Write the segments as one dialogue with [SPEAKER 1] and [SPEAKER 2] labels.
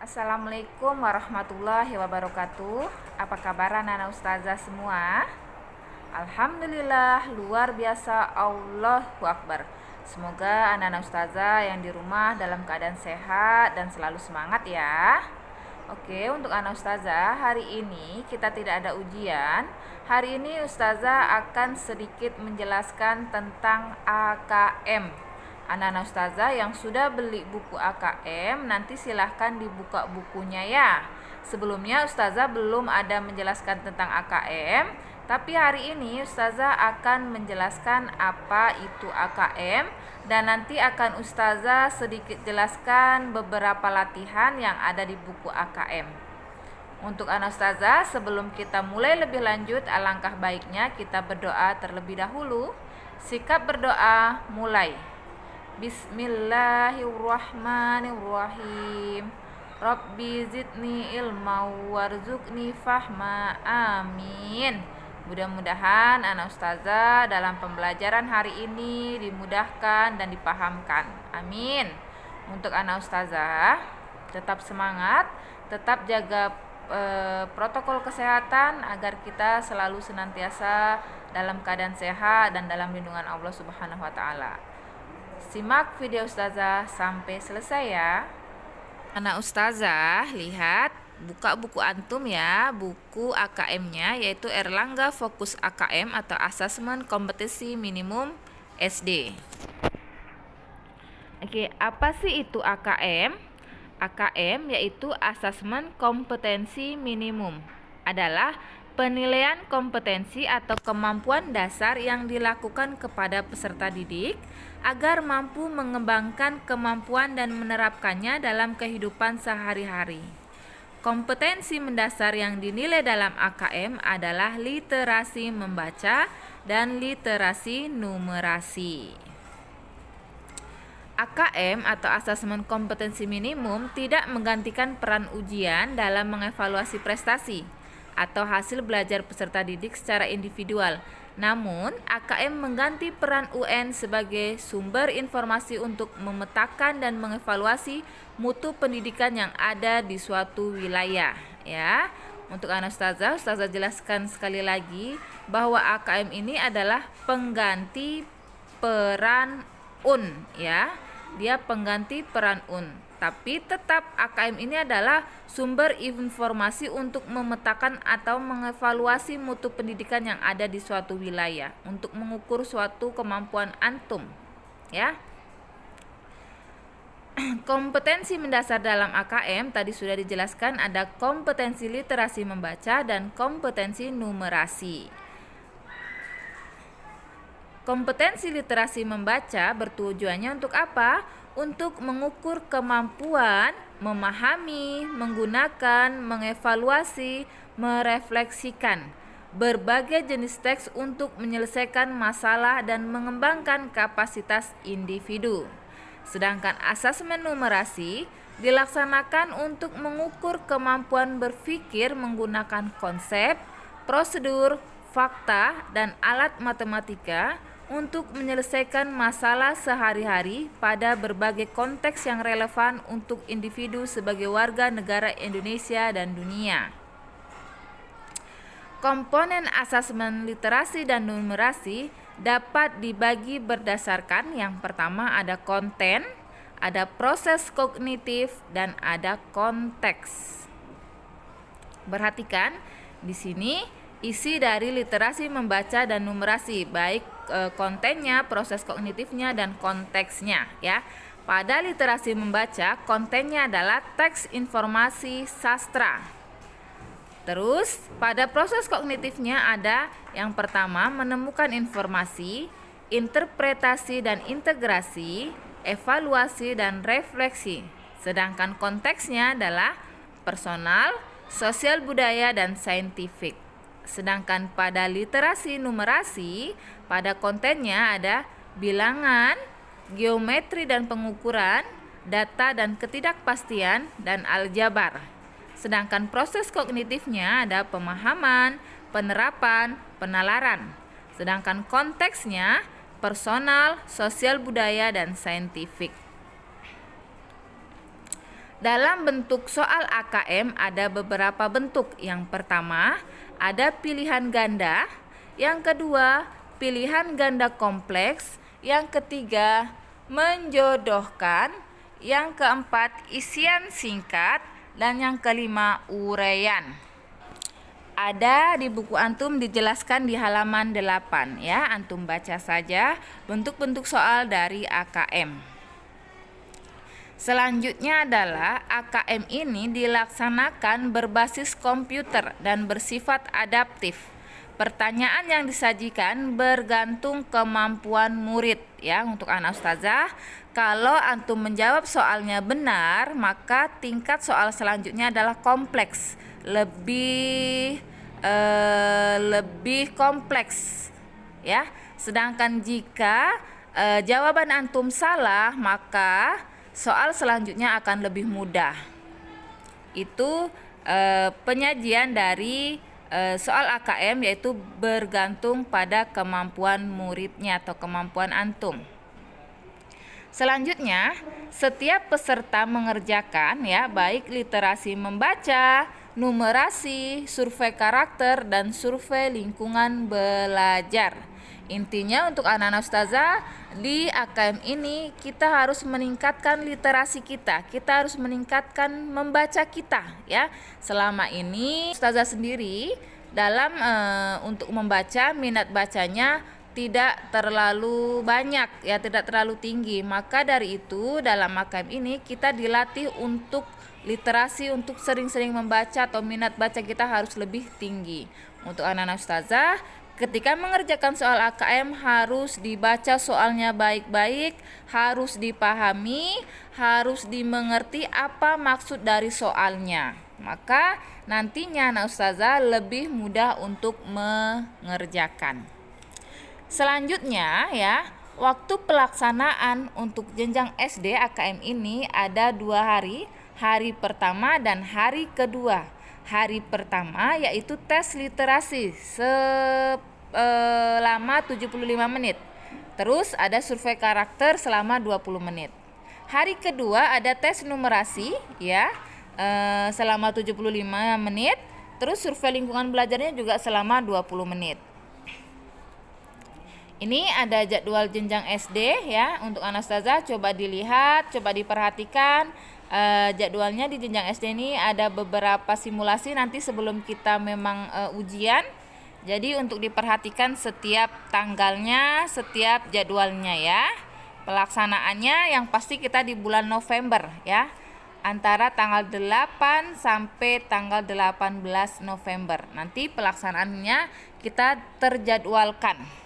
[SPEAKER 1] Assalamualaikum warahmatullahi wabarakatuh. Apa kabar anak-anak ustazah semua? Alhamdulillah, luar biasa, Allahu Akbar. Semoga anak-anak ustazah yang di rumah dalam keadaan sehat dan selalu semangat ya. Oke, untuk anak ustazah, hari ini kita tidak ada ujian. Hari ini ustazah akan sedikit menjelaskan tentang AKM. Anak-anak ustazah yang sudah beli buku AKM, nanti silahkan dibuka bukunya ya. Sebelumnya ustazah belum ada menjelaskan tentang AKM, tapi hari ini ustazah akan menjelaskan apa itu AKM, dan nanti akan ustazah sedikit jelaskan beberapa latihan yang ada di buku AKM. Untuk anak ustazah, sebelum kita mulai lebih lanjut, alangkah baiknya kita berdoa terlebih dahulu. Sikap berdoa mulai. Bismillahirrahmanirrahim. Rabbi zidni ilma warzuqni fahma. Amin. Mudah-mudahan anak ustazah dalam pembelajaran hari ini dimudahkan dan dipahamkan. Amin. Untuk anak ustazah, tetap semangat, tetap jaga protokol kesehatan agar kita selalu senantiasa dalam keadaan sehat dan dalam lindungan Allah Subhanahu wa taala. Simak video ustazah sampai selesai ya. Anak ustazah, lihat, buka buku antum ya, buku AKM-nya yaitu Erlangga Fokus AKM atau Asesmen Kompetensi Minimum SD. Oke, apa sih itu AKM? AKM yaitu Asesmen Kompetensi Minimum. Adalah penilaian kompetensi atau kemampuan dasar yang dilakukan kepada peserta didik agar mampu mengembangkan kemampuan dan menerapkannya dalam kehidupan sehari-hari. Kompetensi mendasar yang dinilai dalam AKM adalah literasi membaca dan literasi numerasi. AKM atau Asesmen Kompetensi Minimum tidak menggantikan peran ujian dalam mengevaluasi prestasi atau hasil belajar peserta didik secara individual. Namun, AKM mengganti peran UN sebagai sumber informasi untuk memetakan dan mengevaluasi mutu pendidikan yang ada di suatu wilayah, ya. Untuk anak ustazah jelaskan sekali lagi bahwa AKM ini adalah pengganti peran UN, ya. Dia pengganti peran UN. Tapi tetap AKM ini adalah sumber informasi untuk memetakan atau mengevaluasi mutu pendidikan yang ada di suatu wilayah untuk mengukur suatu kemampuan antum, ya. Kompetensi mendasar dalam AKM tadi sudah dijelaskan, ada kompetensi literasi membaca dan kompetensi numerasi. Kompetensi literasi membaca bertujuannya untuk apa? Untuk mengukur kemampuan memahami, menggunakan, mengevaluasi, merefleksikan berbagai jenis teks untuk menyelesaikan masalah dan mengembangkan kapasitas individu. Sedangkan asesmen numerasi dilaksanakan untuk mengukur kemampuan berpikir menggunakan konsep, prosedur, fakta, dan alat matematika untuk menyelesaikan masalah sehari-hari pada berbagai konteks yang relevan untuk individu sebagai warga negara Indonesia dan dunia. Komponen asesmen literasi dan numerasi dapat dibagi berdasarkan yang pertama ada konten, ada proses kognitif, dan ada konteks. Perhatikan di sini isi dari literasi membaca dan numerasi, baik kontennya, proses kognitifnya, dan konteksnya, ya. Pada literasi membaca, kontennya adalah teks informasi sastra. Terus pada proses kognitifnya ada yang pertama menemukan informasi, interpretasi dan integrasi, evaluasi dan refleksi. Sedangkan konteksnya adalah personal, sosial budaya, dan saintifik. Sedangkan pada literasi numerasi, pada kontennya ada bilangan, geometri dan pengukuran, data dan ketidakpastian, dan aljabar. Sedangkan proses kognitifnya ada pemahaman, penerapan, penalaran. Sedangkan konteksnya personal, sosial budaya, dan saintifik. Dalam bentuk soal AKM ada beberapa bentuk. Yang pertama, ada pilihan ganda. Yang kedua, pilihan ganda kompleks. Yang ketiga, menjodohkan. Yang keempat, isian singkat. Dan yang kelima, uraian. Ada di buku antum dijelaskan di halaman 8 ya. Antum baca saja bentuk-bentuk soal dari AKM. Selanjutnya adalah AKM ini dilaksanakan berbasis komputer dan bersifat adaptif. Pertanyaan yang disajikan bergantung kemampuan murid ya. Untuk anak ustazah, kalau antum menjawab soalnya benar, maka tingkat soal selanjutnya adalah kompleks, lebih kompleks ya. Sedangkan jika jawaban antum salah, maka soal selanjutnya akan lebih mudah. Itu penyajian dari soal AKM, yaitu bergantung pada kemampuan muridnya atau kemampuan antum. Selanjutnya, setiap peserta mengerjakan ya, baik literasi membaca, numerasi, survei karakter, dan survei lingkungan belajar. Intinya untuk anak-anak ustazah, di AKM ini kita harus meningkatkan literasi kita harus meningkatkan membaca kita ya. Selama ini ustazah sendiri dalam untuk membaca, minat bacanya tidak terlalu banyak ya, tidak terlalu tinggi. Maka dari itu dalam AKM ini kita dilatih untuk literasi, untuk sering-sering membaca atau minat baca kita harus lebih tinggi. Untuk anak-anak ustazah, ketika mengerjakan soal AKM harus dibaca soalnya baik-baik, harus dipahami, harus dimengerti apa maksud dari soalnya. Maka nantinya anak ustazah lebih mudah untuk mengerjakan. Selanjutnya ya, waktu pelaksanaan untuk jenjang SD AKM ini ada 2 hari, hari pertama dan hari kedua. Hari pertama yaitu tes literasi selama 75 menit. Terus ada survei karakter selama 20 menit. Hari kedua ada tes numerasi ya, selama 75 menit. Terus survei lingkungan belajarnya juga selama 20 menit. Ini ada jadwal jenjang SD ya. Untuk anak ustazah coba dilihat, coba diperhatikan. Jadwalnya di jenjang SD ini ada beberapa simulasi nanti sebelum kita memang ujian. Jadi untuk diperhatikan setiap tanggalnya, setiap jadwalnya ya. Pelaksanaannya yang pasti kita di bulan November ya. Antara tanggal 8 sampai tanggal 18 November. Nanti pelaksanaannya kita terjadwalkan.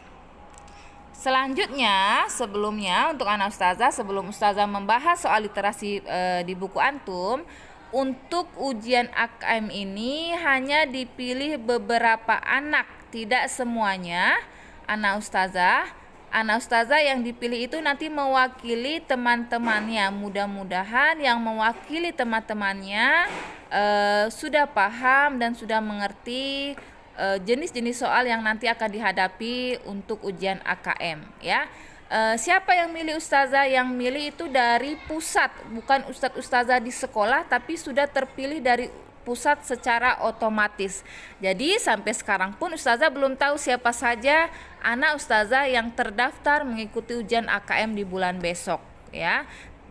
[SPEAKER 1] Selanjutnya, sebelumnya untuk anak ustazah, sebelum ustazah membahas soal literasi di buku antum, untuk ujian AKM ini hanya dipilih beberapa anak, tidak semuanya anak ustazah. Anak ustazah yang dipilih itu nanti mewakili teman-temannya. Mudah-mudahan yang mewakili teman-temannya sudah paham dan sudah mengerti jenis-jenis soal yang nanti akan dihadapi untuk ujian AKM ya. Siapa yang milih ustazah? Yang milih itu dari pusat, bukan ustadz-ustazah di sekolah, tapi sudah terpilih dari pusat secara otomatis. Jadi sampai sekarang pun ustazah belum tahu siapa saja anak ustazah yang terdaftar mengikuti ujian AKM di bulan besok ya.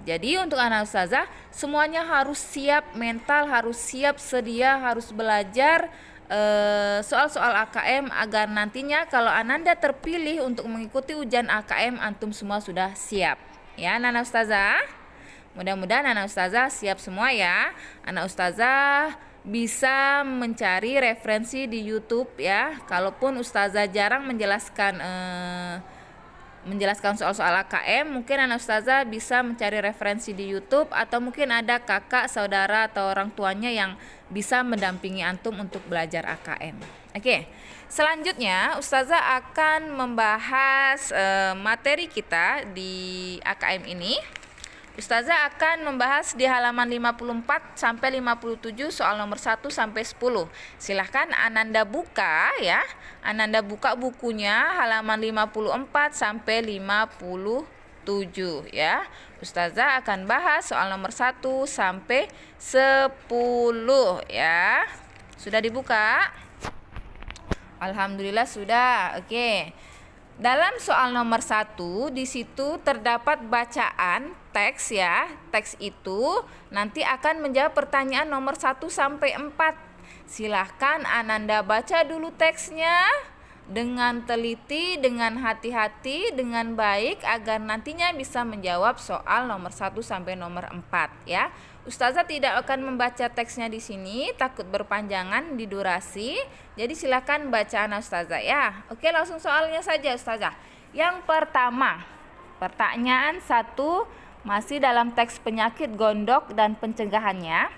[SPEAKER 1] Jadi untuk anak ustazah semuanya harus siap mental, harus siap sedia, harus belajar soal-soal AKM agar nantinya kalau Ananda terpilih untuk mengikuti ujian AKM, antum semua sudah siap ya anak ustazah. Mudah-mudahan anak ustazah siap semua ya. Anak ustazah bisa mencari referensi di YouTube ya. Kalaupun ustazah jarang menjelaskan soal-soal AKM, mungkin anak ustazah bisa mencari referensi di YouTube, atau mungkin ada kakak, saudara, atau orang tuanya yang bisa mendampingi antum untuk belajar AKM. Oke, selanjutnya ustazah akan membahas materi kita di AKM ini. Ustazah akan membahas di halaman 54 sampai 57 soal nomor 1 sampai 10. Silahkan Ananda buka ya. Ananda buka bukunya halaman 54 sampai 57. 7 ya. Ustazah akan bahas soal nomor 1 sampai 10 ya. Sudah dibuka? Alhamdulillah sudah. Oke. Dalam soal nomor 1 di situ terdapat bacaan teks ya. Teks itu nanti akan menjawab pertanyaan nomor 1 sampai 4. Silahkan Ananda baca dulu teksnya dengan teliti, dengan hati-hati, dengan baik agar nantinya bisa menjawab soal nomor 1 sampai nomor 4 ya. Ustazah tidak akan membaca teksnya di sini, takut berpanjangan di durasi. Jadi silakan bacaan Ustazah ya. Oke, langsung soalnya saja Ustazah. Yang pertama, pertanyaan 1 masih dalam teks penyakit gondok dan pencegahannya.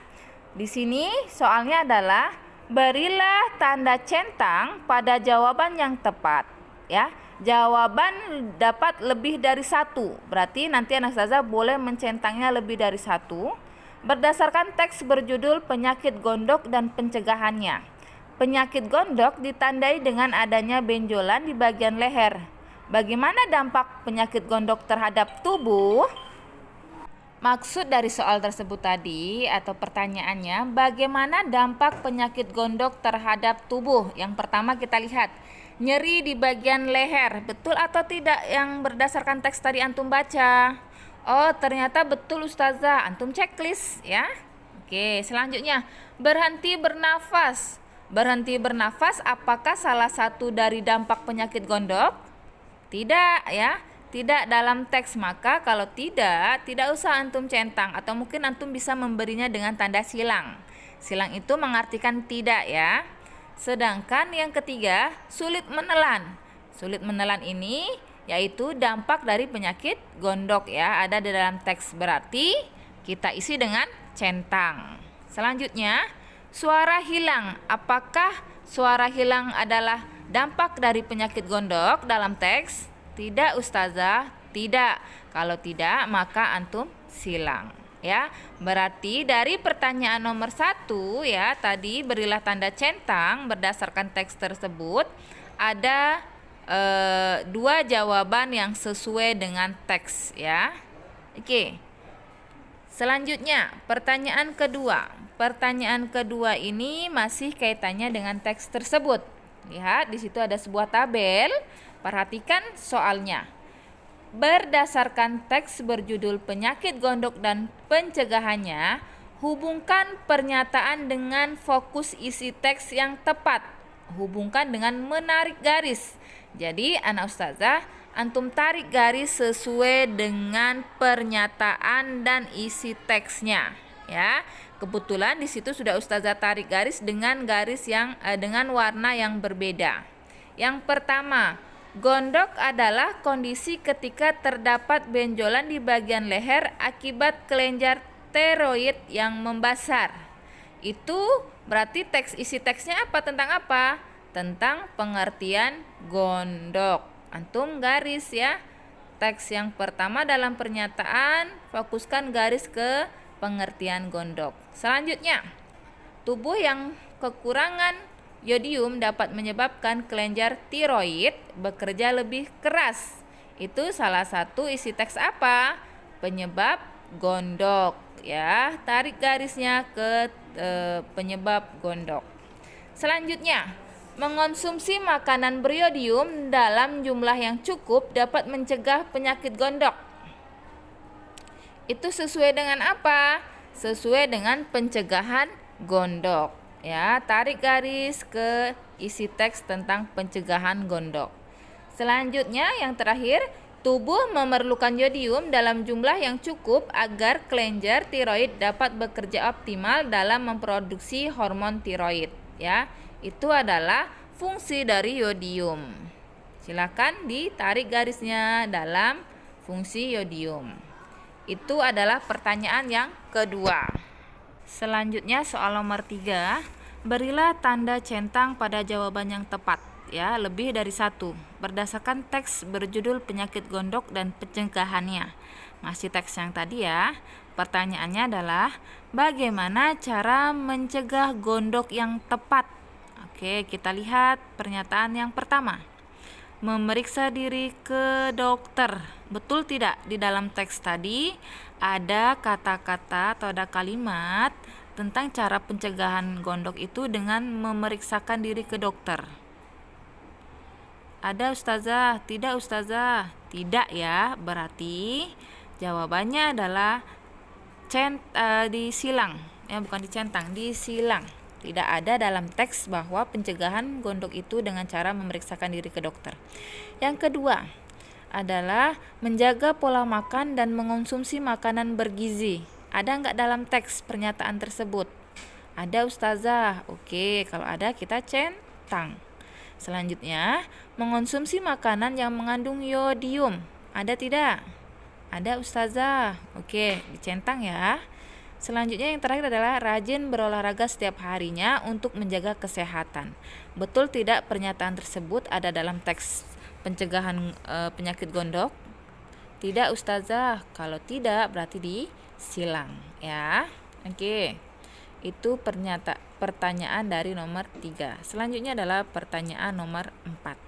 [SPEAKER 1] Di sini soalnya adalah berilah tanda centang pada jawaban yang tepat ya. Jawaban dapat lebih dari 1. Berarti nanti anak ustazah boleh mencentangnya lebih dari 1 berdasarkan teks berjudul penyakit gondok dan pencegahannya. Penyakit gondok ditandai dengan adanya benjolan di bagian leher. Bagaimana dampak penyakit gondok terhadap tubuh? Maksud dari soal tersebut tadi atau pertanyaannya, bagaimana dampak penyakit gondok terhadap tubuh? Yang pertama kita lihat, nyeri di bagian leher. Betul atau tidak yang berdasarkan teks tadi antum baca? Oh, ternyata betul Ustazah. Antum checklist ya. Oke, selanjutnya, berhenti bernafas. Berhenti bernafas apakah salah satu dari dampak penyakit gondok? Tidak ya. Tidak dalam teks, maka kalau tidak usah antum centang atau mungkin antum bisa memberinya dengan tanda silang. Silang itu mengartikan tidak ya. Sedangkan yang ketiga, sulit menelan. Sulit menelan ini yaitu dampak dari penyakit gondok ya, ada di dalam teks, berarti kita isi dengan centang. Selanjutnya, suara hilang. Apakah suara hilang adalah dampak dari penyakit gondok dalam teks? Tidak Ustazah, tidak. Kalau tidak maka antum silang ya. Berarti dari pertanyaan nomor 1 ya, tadi berilah tanda centang berdasarkan teks tersebut, ada 2 jawaban yang sesuai dengan teks ya. Oke. Selanjutnya pertanyaan kedua. Pertanyaan kedua ini masih kaitannya dengan teks tersebut. Lihat di situ ada sebuah tabel. Perhatikan soalnya. Berdasarkan teks berjudul penyakit gondok dan pencegahannya, hubungkan pernyataan dengan fokus isi teks yang tepat. Hubungkan dengan menarik garis. Jadi anak ustazah, antum tarik garis sesuai dengan pernyataan dan isi teksnya ya. Kebetulan di situ sudah ustazah tarik garis dengan dengan warna yang berbeda. Yang pertama, gondok adalah kondisi ketika terdapat benjolan di bagian leher akibat kelenjar tiroid yang membesar. Itu berarti isi teksnya apa? Tentang apa? Tentang pengertian gondok. Antum garis ya. Teks yang pertama dalam pernyataan, fokuskan garis ke pengertian gondok. Selanjutnya, tubuh yang kekurangan yodium dapat menyebabkan kelenjar tiroid bekerja lebih keras. Itu salah satu isi teks apa? Penyebab gondok ya. Tarik garisnya ke penyebab gondok. Selanjutnya, mengonsumsi makanan beriodium dalam jumlah yang cukup dapat mencegah penyakit gondok. Itu sesuai dengan apa? Sesuai dengan pencegahan gondok. Ya, tarik garis ke isi teks tentang pencegahan gondok. Selanjutnya yang terakhir, tubuh memerlukan yodium dalam jumlah yang cukup agar kelenjar tiroid dapat bekerja optimal dalam memproduksi hormon tiroid. Ya, itu adalah fungsi dari yodium. Silakan ditarik garisnya dalam fungsi yodium. Itu adalah pertanyaan yang kedua. Selanjutnya soal nomor 3, berilah tanda centang pada jawaban yang tepat ya, lebih dari 1 berdasarkan teks berjudul penyakit gondok dan pencegahannya. Masih teks yang tadi ya. Pertanyaannya adalah bagaimana cara mencegah gondok yang tepat? Oke, kita lihat pernyataan yang pertama. memeriksa diri ke dokter. Betul tidak? Di dalam teks tadi ada kata-kata atau ada kalimat tentang cara pencegahan gondok itu dengan memeriksakan diri ke dokter. Ada ustazah? Tidak ustazah? Tidak ya. Berarti jawabannya adalah disilang. Ya, bukan dicentang, disilang. Tidak ada dalam teks bahwa pencegahan gondok itu dengan cara memeriksakan diri ke dokter. Yang kedua adalah menjaga pola makan dan mengonsumsi makanan bergizi. Ada nggak dalam teks pernyataan tersebut? Ada ustazah. Oke, kalau ada kita centang. Selanjutnya, mengonsumsi makanan yang mengandung yodium. Ada tidak? Ada ustazah. Oke, dicentang ya. Selanjutnya yang terakhir adalah rajin berolahraga setiap harinya untuk menjaga kesehatan. Betul tidak pernyataan tersebut ada dalam teks pencegahan penyakit gondok? Tidak ustazah. Kalau tidak berarti disilang ya. Oke. Itu pertanyaan dari nomor 3. Selanjutnya adalah pertanyaan nomor 4.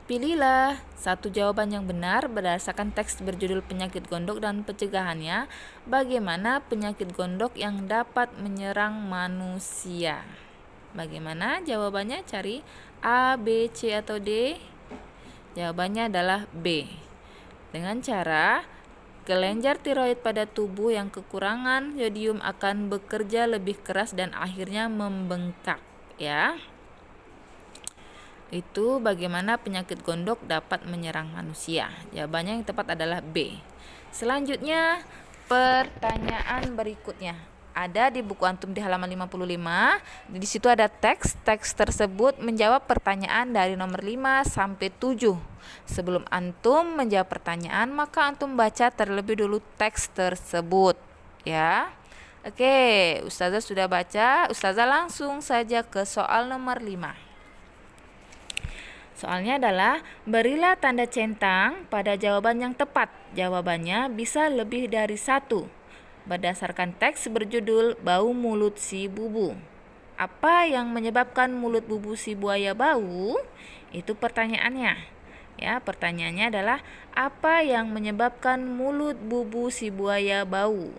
[SPEAKER 1] Pilihlah satu jawaban yang benar berdasarkan teks berjudul penyakit gondok dan pencegahannya. Bagaimana penyakit gondok yang dapat menyerang manusia? Bagaimana jawabannya? Cari A, B, C atau D. Jawabannya adalah B. Dengan cara kelenjar tiroid pada tubuh yang kekurangan yodium akan bekerja lebih keras dan akhirnya membengkak ya. Itu bagaimana penyakit gondok dapat menyerang manusia. Jawabannya yang tepat adalah B. Selanjutnya pertanyaan berikutnya. Ada di buku antum di halaman 55. Di situ ada teks. Teks tersebut menjawab pertanyaan dari nomor 5 sampai 7. Sebelum antum menjawab pertanyaan, maka antum baca terlebih dulu teks tersebut ya. Oke, ustazah sudah baca. Ustazah langsung saja ke soal nomor 5. Soalnya adalah berilah tanda centang pada jawaban yang tepat. Jawabannya bisa lebih dari 1. Berdasarkan teks berjudul Bau Mulut Si Bubu. Apa yang menyebabkan mulut bubu si buaya bau? Itu pertanyaannya. Ya, pertanyaannya adalah apa yang menyebabkan mulut bubu si buaya bau?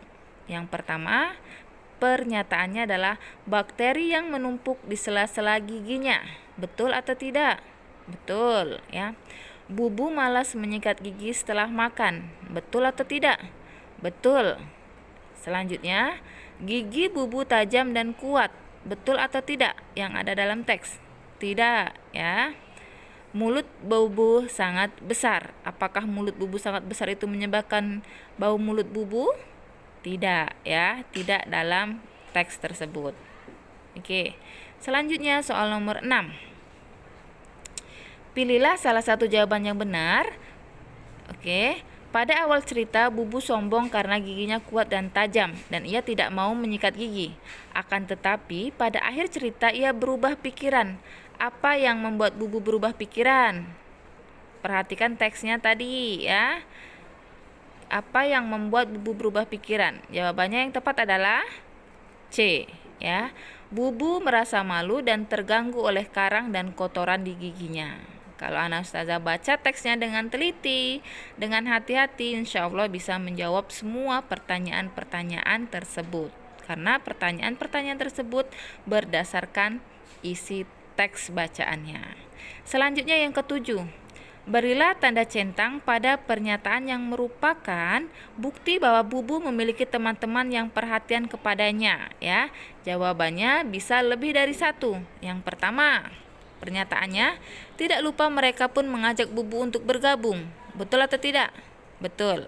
[SPEAKER 1] Yang pertama, pernyataannya adalah bakteri yang menumpuk di sela-sela giginya. Betul atau tidak? Betul ya. Bubu malas menyikat gigi setelah makan. Betul atau tidak? Betul. Selanjutnya, gigi bubu tajam dan kuat. Betul atau tidak yang ada dalam teks? Tidak ya. Mulut bubu sangat besar. Apakah mulut bubu sangat besar itu menyebabkan bau mulut bubu? Tidak ya, tidak dalam teks tersebut. Oke. Selanjutnya soal nomor 6. Pilihlah salah satu jawaban yang benar. Oke. Pada awal cerita, bubu sombong karena giginya kuat dan tajam dan ia tidak mau menyikat gigi. Akan tetapi, pada akhir cerita ia berubah pikiran. Apa yang membuat bubu berubah pikiran? Perhatikan teksnya tadi ya. Apa yang membuat bubu berubah pikiran? Jawabannya yang tepat adalah C ya. Bubu merasa malu dan terganggu oleh karang dan kotoran di giginya. Kalau anak ustazah baca teksnya dengan teliti, dengan hati-hati, insya Allah bisa menjawab semua pertanyaan-pertanyaan tersebut. Karena pertanyaan-pertanyaan tersebut berdasarkan isi teks bacaannya. Selanjutnya yang ketujuh. Berilah tanda centang pada pernyataan yang merupakan bukti bahwa bubu memiliki teman-teman yang perhatian kepadanya ya. Jawabannya bisa lebih dari 1. Yang pertama, pernyataannya, tidak lupa mereka pun mengajak bubu untuk bergabung. Betul atau tidak? Betul.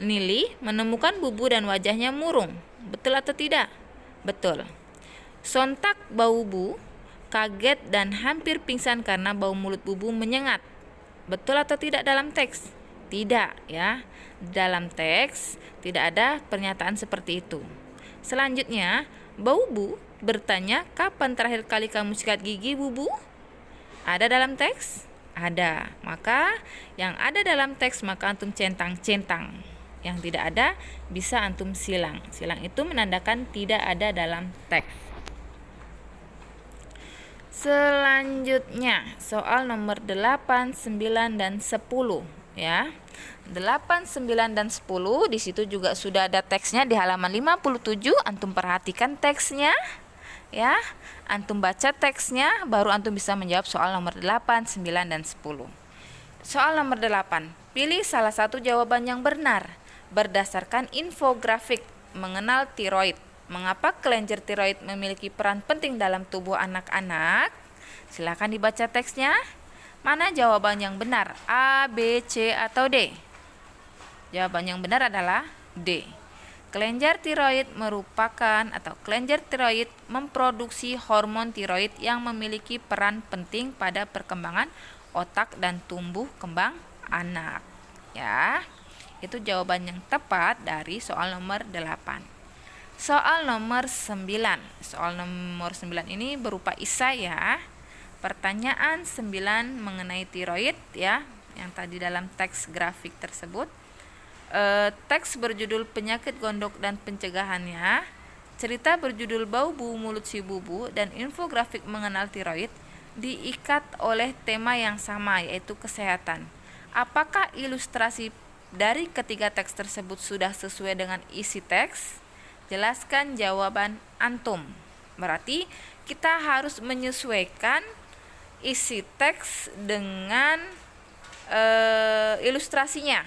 [SPEAKER 1] Nili menemukan bubu dan wajahnya murung. Betul atau tidak? Betul. Sontak bau bubu kaget dan hampir pingsan karena bau mulut bubu menyengat. Betul atau tidak dalam teks? Tidak ya. Dalam teks tidak ada pernyataan seperti itu. Selanjutnya, bau bubu bertanya, kapan terakhir kali kamu sikat gigi bubu? Ada dalam teks? Ada. Maka yang ada dalam teks maka antum centang-centang. Yang tidak ada bisa antum silang. Silang itu menandakan tidak ada dalam teks. Selanjutnya, soal nomor 8, 9, dan 10 ya. 8, 9, dan 10 di situ juga sudah ada teksnya di halaman 57. Antum perhatikan teksnya ya. Antum baca teksnya baru antum bisa menjawab soal nomor 8, 9, dan 10. Soal nomor 8. Pilih salah satu jawaban yang benar berdasarkan infografik mengenal tiroid. Mengapa kelenjar tiroid memiliki peran penting dalam tubuh anak-anak? Silakan dibaca teksnya. Mana jawaban yang benar? A, B, C, atau D? Jawaban yang benar adalah D. Kelenjar tiroid kelenjar tiroid memproduksi hormon tiroid yang memiliki peran penting pada perkembangan otak dan tumbuh kembang anak. Ya, itu jawaban yang tepat dari soal nomor 8. Soal nomor 9. Soal nomor 9 ini berupa isai ya. Pertanyaan 9 mengenai tiroid ya, yang tadi dalam teks grafik tersebut. Teks berjudul penyakit gondok dan pencegahannya, cerita berjudul bau mulut si bubu, dan infografik mengenal tiroid diikat oleh tema yang sama, yaitu kesehatan. Apakah ilustrasi dari ketiga teks tersebut sudah sesuai dengan isi teks? Jelaskan jawaban antum. Berarti kita harus menyesuaikan isi teks dengan ilustrasinya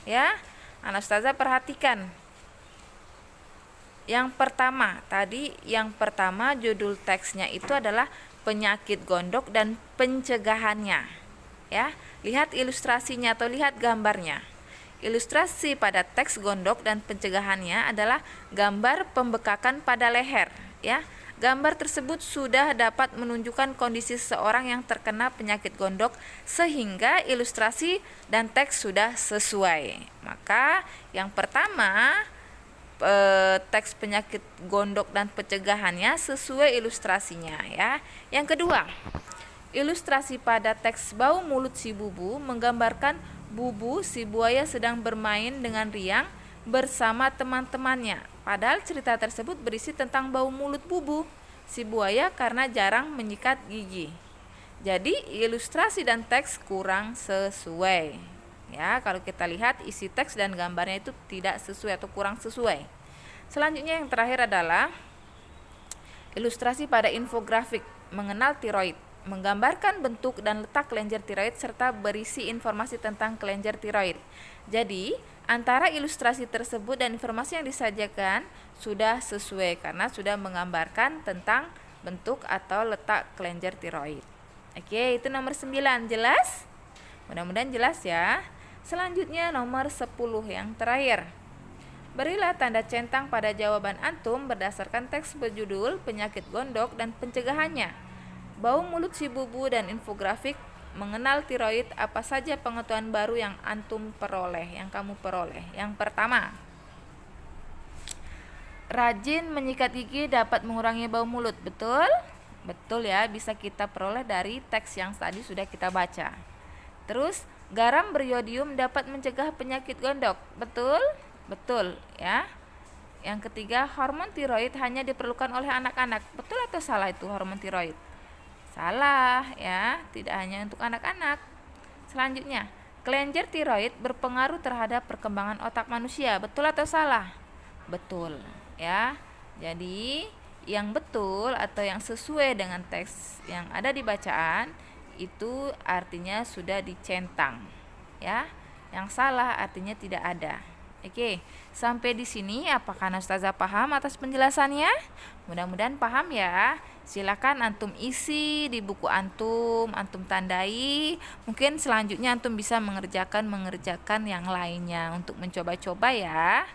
[SPEAKER 1] ya. Anak ustazah perhatikan. Yang pertama judul teksnya itu adalah penyakit gondok dan pencegahannya ya. Lihat ilustrasinya atau lihat gambarnya. Ilustrasi pada teks gondok dan pencegahannya adalah gambar pembekakan pada leher ya. Gambar tersebut sudah dapat menunjukkan kondisi seseorang yang terkena penyakit gondok sehingga ilustrasi dan teks sudah sesuai. Maka yang pertama teks penyakit gondok dan pencegahannya sesuai ilustrasinya ya. Yang kedua, ilustrasi pada teks bau mulut si bubu menggambarkan bubu si buaya sedang bermain dengan riang bersama teman-temannya. Padahal cerita tersebut berisi tentang bau mulut bubu si buaya karena jarang menyikat gigi. Jadi ilustrasi dan teks kurang sesuai. Ya, kalau kita lihat isi teks dan gambarnya itu tidak sesuai atau kurang sesuai. Selanjutnya yang terakhir adalah ilustrasi pada infografik mengenal tiroid, menggambarkan bentuk dan letak kelenjar tiroid serta berisi informasi tentang kelenjar tiroid. Jadi, antara ilustrasi tersebut dan informasi yang disajikan sudah sesuai karena sudah menggambarkan tentang bentuk atau letak kelenjar tiroid. Oke, itu nomor 9. Jelas? Mudah-mudahan jelas ya. Selanjutnya nomor 10 yang terakhir. Berilah tanda centang pada jawaban antum berdasarkan teks berjudul penyakit gondok dan pencegahannya, bau mulut si bubu, dan infografik mengenal tiroid. Apa saja pengetahuan baru yang antum peroleh, yang kamu peroleh? Yang pertama, rajin menyikat gigi dapat mengurangi bau mulut. Betul? Betul ya, bisa kita peroleh dari teks yang tadi sudah kita baca. Terus, garam beriodium dapat mencegah penyakit gondok. Betul? Betul ya. Yang ketiga, hormon tiroid hanya diperlukan oleh anak-anak. Betul atau salah itu hormon tiroid? Salah ya, tidak hanya untuk anak-anak. Selanjutnya, kelenjar tiroid berpengaruh terhadap perkembangan otak manusia. Betul atau salah? Betul ya. Jadi yang betul atau yang sesuai dengan teks yang ada di bacaan itu artinya sudah dicentang ya. Yang salah artinya tidak ada. Oke, sampai di sini apakah Ustazah paham atas penjelasannya? Mudah-mudahan paham ya. Silakan antum isi di buku antum tandai. Mungkin selanjutnya antum bisa mengerjakan yang lainnya untuk mencoba-coba ya.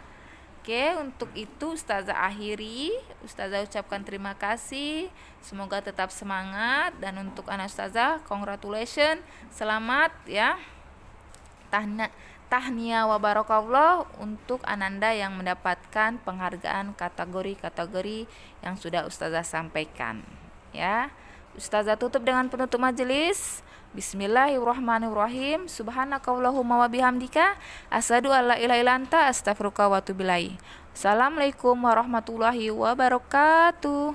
[SPEAKER 1] Oke, untuk itu Ustazah akhiri. Ustazah ucapkan terima kasih. Semoga tetap semangat, dan untuk anak Ustazah, congratulations, selamat ya. Tahniah wa barakallah untuk Ananda yang mendapatkan penghargaan kategori-kategori yang sudah Ustazah sampaikan ya. Ustazah tutup dengan penutup majelis. Bismillahirrahmanirrahim. Subhanakallahumma wa bihamdika asyhadu alla ilaha illa anta astaghfiruka wa atubu ilaik. Assalamualaikum warahmatullahi wabarakatuh.